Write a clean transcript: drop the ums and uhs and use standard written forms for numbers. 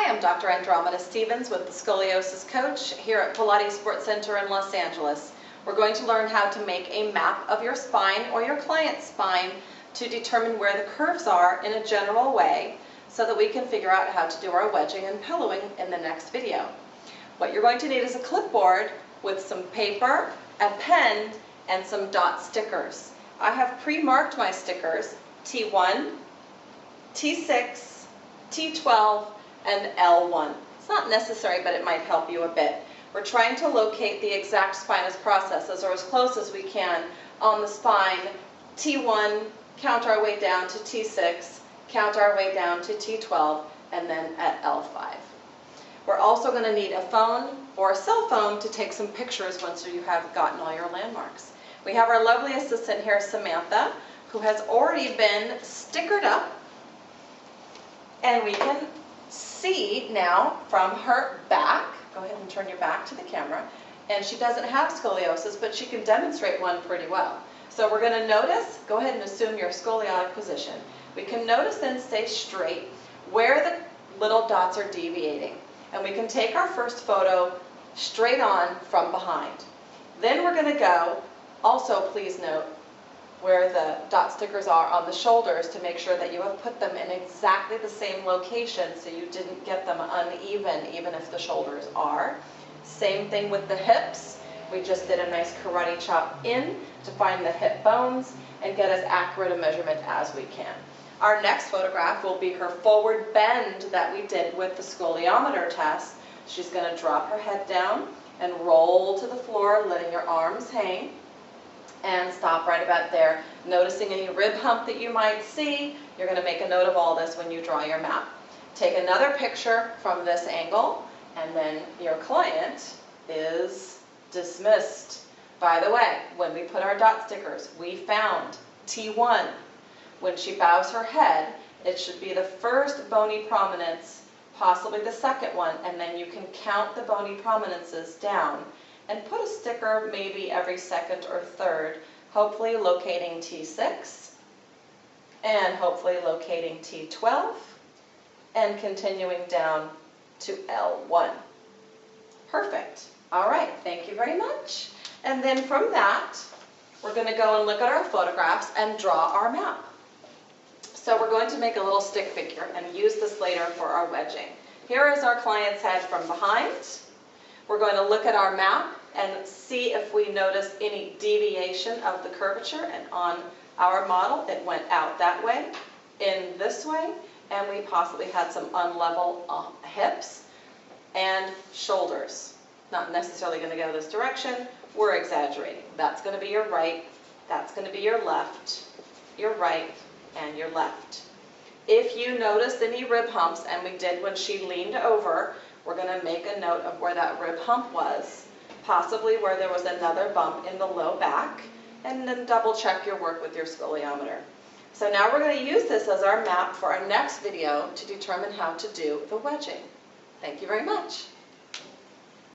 Hi, I'm Dr. Andromeda Stevens with the Scoliosis Coach here at Pilates Sports Center in Los Angeles. We're going to learn how to make a map of your spine or your client's spine to determine where the curves are in a general way so that we can figure out how to do our wedging and pillowing in the next video. What you're going to need is a clipboard with some paper, a pen, and some dot stickers. I have pre-marked my stickers T1, T6, T12, and L1. It's not necessary, but it might help you a bit. We're trying to locate the exact spinous processes, or as close as we can, on the spine. T1, count our way down to T6, count our way down to T12, and then at L5. We're also going to need a phone or a cell phone to take some pictures once you have gotten all your landmarks. We have our lovely assistant here, Samantha, who has already been stickered up, and we can see now from her back, go ahead and turn your back to the camera, and she doesn't have scoliosis, but she can demonstrate one pretty well. So we're going to notice, go ahead and assume your scoliotic position. We can notice and stay straight where the little dots are deviating. And we can take our first photo straight on from behind. Then we're going to go, also please note, where the dot stickers are on the shoulders to make sure that you have put them in exactly the same location so you didn't get them uneven, even if the shoulders are. Same thing with the hips. We just did a nice karate chop in to find the hip bones and get as accurate a measurement as we can. Our next photograph will be her forward bend that we did with the scoliometer test. She's going to drop her head down and roll to the floor, letting your arms hang. And stop right about there. Noticing any rib hump that you might see, you're going to make a note of all this when you draw your map. Take another picture from this angle, and then your client is dismissed. By the way, when we put our dot stickers, we found T1. When she bows her head, it should be the first bony prominence, possibly the second one, and then you can count the bony prominences down and put a sticker maybe every second or third, hopefully locating T6 and hopefully locating T12 and continuing down to L1. Perfect. All right, thank you very much. And then from that, we're going to go and look at our photographs and draw our map. So we're going to make a little stick figure and use this later for our wedging. Here is our client's head from behind. We're going to look at our map and see if we notice any deviation of the curvature. And on our model, it went out that way, in this way, and we possibly had some unlevel hips and shoulders. Not necessarily going to go this direction. We're exaggerating. That's going to be your right, that's going to be your left, your right, and your left. If you noticed any rib humps, and we did when she leaned over, we're going to make a note of where that rib hump was, possibly where there was another bump in the low back, and then double check your work with your scoliometer. So now we're going to use this as our map for our next video to determine how to do the wedging. Thank you very much.